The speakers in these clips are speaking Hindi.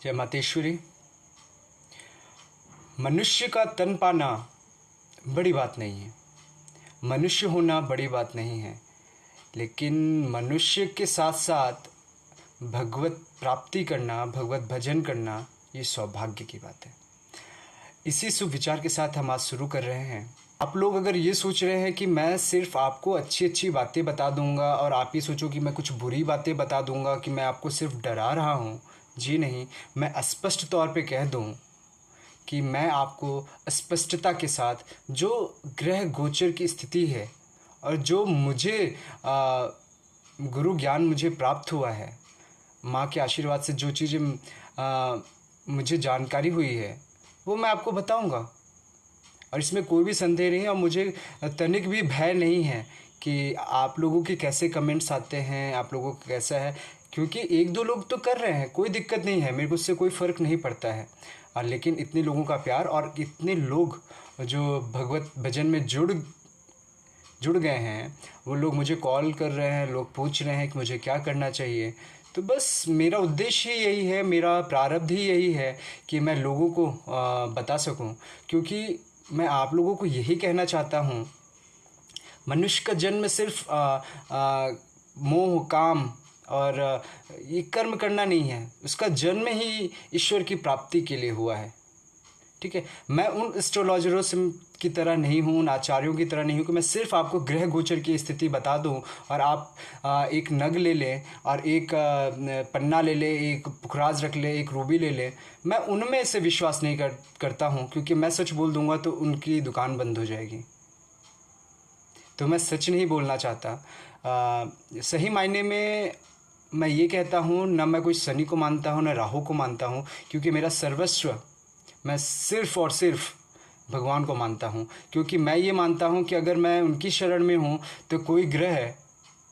जय मातेश्वरी। मनुष्य का तन पाना बड़ी बात नहीं है, मनुष्य होना बड़ी बात नहीं है, लेकिन मनुष्य के साथ साथ भगवत प्राप्ति करना, भगवत भजन करना, ये सौभाग्य की बात है। इसी शुभ विचार के साथ हम आज शुरू कर रहे हैं। आप लोग अगर ये सोच रहे हैं कि मैं सिर्फ आपको अच्छी अच्छी बातें बता दूंगा और आप ये सोचो कि मैं कुछ बुरी बातें बता दूंगा, कि मैं आपको सिर्फ डरा रहा हूँ, जी नहीं। मैं स्पष्ट तौर पे कह दूँ कि मैं आपको स्पष्टता के साथ जो ग्रह गोचर की स्थिति है और जो मुझे गुरु ज्ञान मुझे प्राप्त हुआ है, माँ के आशीर्वाद से जो चीज़ें मुझे जानकारी हुई है, वो मैं आपको बताऊंगा। और इसमें कोई भी संदेह नहीं है और मुझे तनिक भी भय नहीं है कि आप लोगों के कैसे कमेंट्स आते हैं, आप लोगों को कैसा है, क्योंकि एक दो लोग तो कर रहे हैं, कोई दिक्कत नहीं है, मेरे को उससे कोई फ़र्क नहीं पड़ता है। लेकिन इतने लोगों का प्यार और इतने लोग जो भगवत भजन में जुड़ गए हैं, वो लोग मुझे कॉल कर रहे हैं, लोग पूछ रहे हैं कि मुझे क्या करना चाहिए। तो बस मेरा उद्देश्य ही यही है, मेरा प्रारब्ध ही यही है कि मैं लोगों को बता सकूं, क्योंकि मैं आप लोगों को यही कहना चाहता हूं, मनुष्य का जन्म सिर्फ मोह काम और ये कर्म करना नहीं है, उसका जन्म ही ईश्वर की प्राप्ति के लिए हुआ है। ठीक है, मैं उन एस्ट्रोलॉजरों से की तरह नहीं हूँ, उन आचार्यों की तरह नहीं हूँ कि मैं सिर्फ आपको ग्रह गोचर की स्थिति बता दूँ और आप एक नग ले लें और एक पन्ना ले लें, एक पुखराज रख लें, एक रूबी ले लें। मैं उनमें से विश्वास नहीं करता हूँ, क्योंकि मैं सच बोल दूँगा तो उनकी दुकान बंद हो जाएगी। तो मैं सच नहीं बोलना चाहता। सही मायने में मैं ये कहता हूँ, न मैं कोई शनि को मानता हूँ, न राहु को मानता हूँ, क्योंकि मेरा सर्वस्व मैं सिर्फ और सिर्फ भगवान को मानता हूँ। क्योंकि मैं ये मानता हूँ कि अगर मैं उनकी शरण में हूँ तो कोई ग्रह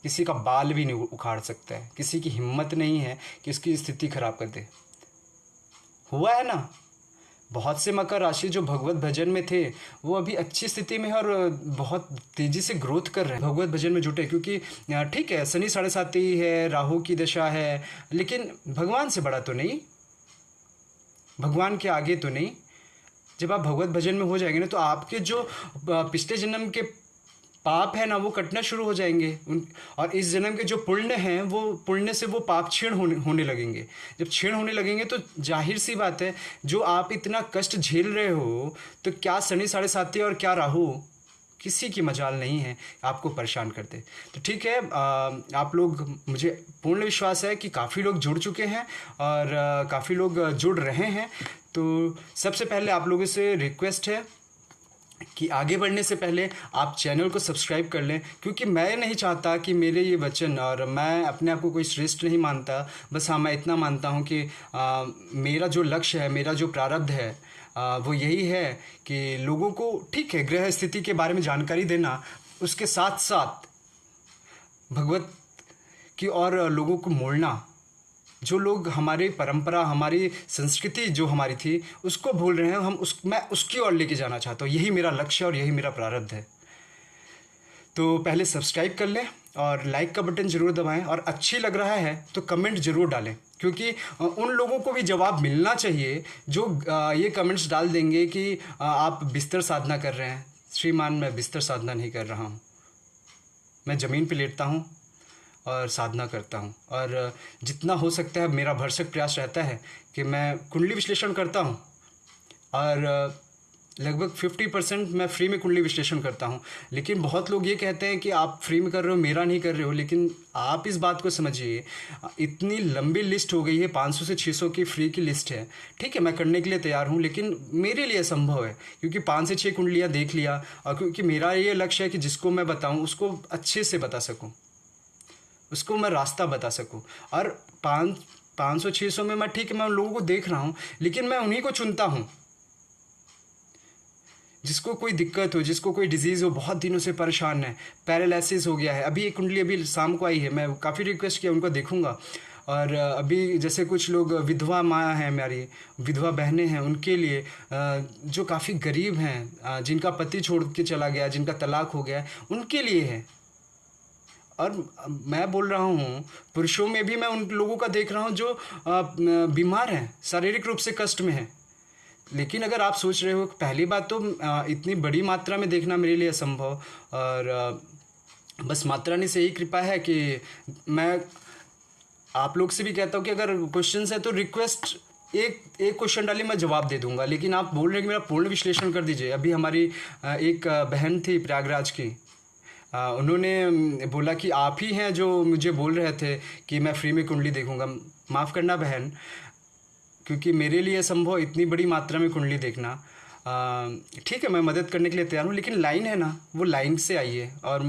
किसी का बाल भी नहीं उखाड़ सकता है, किसी की हिम्मत नहीं है कि उसकी स्थिति खराब कर दे। हुआ है ना, बहुत से मकर राशि जो भगवत भजन में थे वो अभी अच्छी स्थिति में है और बहुत तेज़ी से ग्रोथ कर रहे हैं, भगवत भजन में जुटे। क्योंकि ठीक है, शनि 7.5 है, राहु की दशा है, लेकिन भगवान से बड़ा तो नहीं, भगवान के आगे तो नहीं। जब आप भगवत भजन में हो जाएंगे ना, तो आपके जो पिछले जन्म के पाप है ना, वो कटना शुरू हो जाएंगे और इस जन्म के जो पुण्य हैं, वो पुण्य से वो पाप क्षीण होने लगेंगे। जब क्षीण होने लगेंगे तो जाहिर सी बात है, जो आप इतना कष्ट झेल रहे हो, तो क्या शनि 7.5 और क्या राहु, किसी की मजाल नहीं है आपको परेशान करते। तो ठीक है, आप लोग, मुझे पूर्ण विश्वास है कि काफ़ी लोग जुड़ चुके हैं और काफ़ी लोग जुड़ रहे हैं। तो सबसे पहले आप लोगों से रिक्वेस्ट है कि आगे बढ़ने से पहले आप चैनल को सब्सक्राइब कर लें, क्योंकि मैं नहीं चाहता कि मेरे ये वचन, और मैं अपने आप को कोई श्रेष्ठ नहीं मानता, बस हाँ मैं इतना मानता हूँ कि मेरा जो लक्ष्य है, मेरा जो प्रारब्ध है, वो यही है कि लोगों को, ठीक है, ग्रह स्थिति के बारे में जानकारी देना, उसके साथ साथ भगवत की और लोगों को मोड़ना। जो लोग हमारी परंपरा, हमारी संस्कृति जो हमारी थी, उसको भूल रहे हैं, मैं उसकी ओर लेके जाना चाहता हूँ। यही मेरा लक्ष्य और यही मेरा प्रारब्ध है। तो पहले सब्सक्राइब कर लें और लाइक का बटन ज़रूर दबाएं, और अच्छी लग रहा है तो कमेंट ज़रूर डालें, क्योंकि उन लोगों को भी जवाब मिलना चाहिए जो ये कमेंट्स डाल देंगे कि आप बिस्तर साधना कर रहे हैं। श्रीमान, मैं बिस्तर साधना नहीं कर रहा हूँ, मैं ज़मीन पे लेटता हूँ और साधना करता हूँ। और जितना हो सकता है मेरा भरसक प्रयास रहता है कि मैं कुंडली विश्लेषण करता हूँ, और लगभग 50% मैं फ्री में कुंडली विश्लेषण करता हूँ। लेकिन बहुत लोग ये कहते हैं कि आप फ्री में कर रहे हो, मेरा नहीं कर रहे हो। लेकिन आप इस बात को समझिए, इतनी लंबी लिस्ट हो गई है, 500 से 600 की फ्री की लिस्ट है। ठीक है, मैं करने के लिए तैयार हूँ, लेकिन मेरे लिए संभव है, क्योंकि 5 से 6 कुंडलियाँ देख लिया, और क्योंकि मेरा ये लक्ष्य है कि जिसको मैं बताऊँ उसको अच्छे से बता सकूँ, उसको मैं रास्ता बता सकूं। और 500-600 में मैं, ठीक है, मैं उन लोगों को देख रहा हूँ, लेकिन मैं उन्हीं को चुनता हूँ जिसको कोई दिक्कत हो, जिसको कोई डिजीज़ हो, बहुत दिनों से परेशान है, पैरालिसिस हो गया है। अभी एक कुंडली अभी शाम को आई है, मैं काफ़ी रिक्वेस्ट किया, उनको देखूंगा। और अभी जैसे कुछ लोग विधवा माँ हैं, हमारी विधवा बहनें हैं, उनके लिए जो काफ़ी गरीब हैं, जिनका पति छोड़ के चला गया, जिनका तलाक हो गया, उनके लिए है। और मैं बोल रहा हूँ, पुरुषों में भी मैं उन लोगों का देख रहा हूँ जो बीमार हैं, शारीरिक रूप से कष्ट में हैं। लेकिन अगर आप सोच रहे हो, पहली बात तो इतनी बड़ी मात्रा में देखना मेरे लिए असंभव, और बस माता रानी से यही कृपा है कि मैं आप लोग से भी कहता हूँ कि अगर क्वेश्चंस है तो रिक्वेस्ट, एक एक क्वेश्चन डालिए, मैं जवाब दे दूंगा। लेकिन आप बोल रहे हैं कि मेरा पूर्ण विश्लेषण कर दीजिए। अभी हमारी एक बहन थी प्रयागराज की, उन्होंने बोला कि आप ही हैं जो मुझे बोल रहे थे कि मैं फ्री में कुंडली देखूंगा। माफ़ करना बहन, क्योंकि मेरे लिए संभव इतनी बड़ी मात्रा में कुंडली देखना, ठीक है मैं मदद करने के लिए तैयार हूँ, लेकिन लाइन है ना, वो लाइन से आइए। और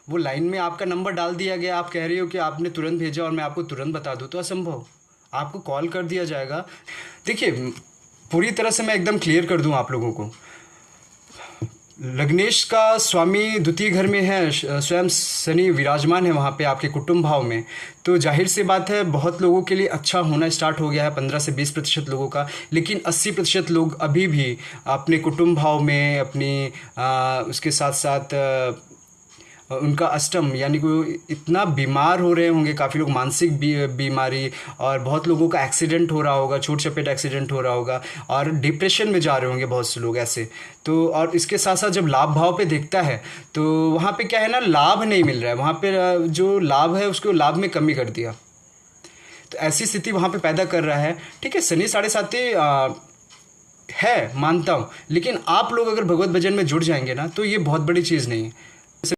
वो लाइन में आपका नंबर डाल दिया गया, आप कह रहे हो कि आपने तुरंत भेजा और मैं आपको तुरंत बता दूँ, तो असंभव। आपको कॉल कर दिया जाएगा। देखिए, पूरी तरह से मैं एकदम क्लियर कर दूँ आप लोगों को, लग्नेश का स्वामी द्वितीय घर में है, स्वयं शनि विराजमान है वहाँ पे आपके कुटुंब भाव में। तो जाहिर सी बात है बहुत लोगों के लिए अच्छा होना स्टार्ट हो गया है, 15 से 20% लोगों का। लेकिन 80% लोग अभी भी अपने कुटुंब भाव में अपनी उसके साथ साथ उनका अष्टम, यानी कि इतना बीमार हो रहे होंगे, काफ़ी लोग मानसिक बीमारी, और बहुत लोगों का एक्सीडेंट हो रहा होगा, छोट चपेट एक्सीडेंट हो रहा होगा, और डिप्रेशन में जा रहे होंगे बहुत से लोग ऐसे। तो और इसके साथ साथ जब लाभ भाव पे देखता है तो वहाँ पे क्या है ना, लाभ नहीं मिल रहा है, वहाँ पे जो लाभ है उसको लाभ में कमी कर दिया, तो ऐसी स्थिति वहाँ पे पैदा कर रहा है। ठीक है, शनि 7.5 है, मानता हूँ, लेकिन आप लोग अगर भगवत भजन में जुड़ जाएंगे ना तो ये बहुत बड़ी चीज़ नहीं है।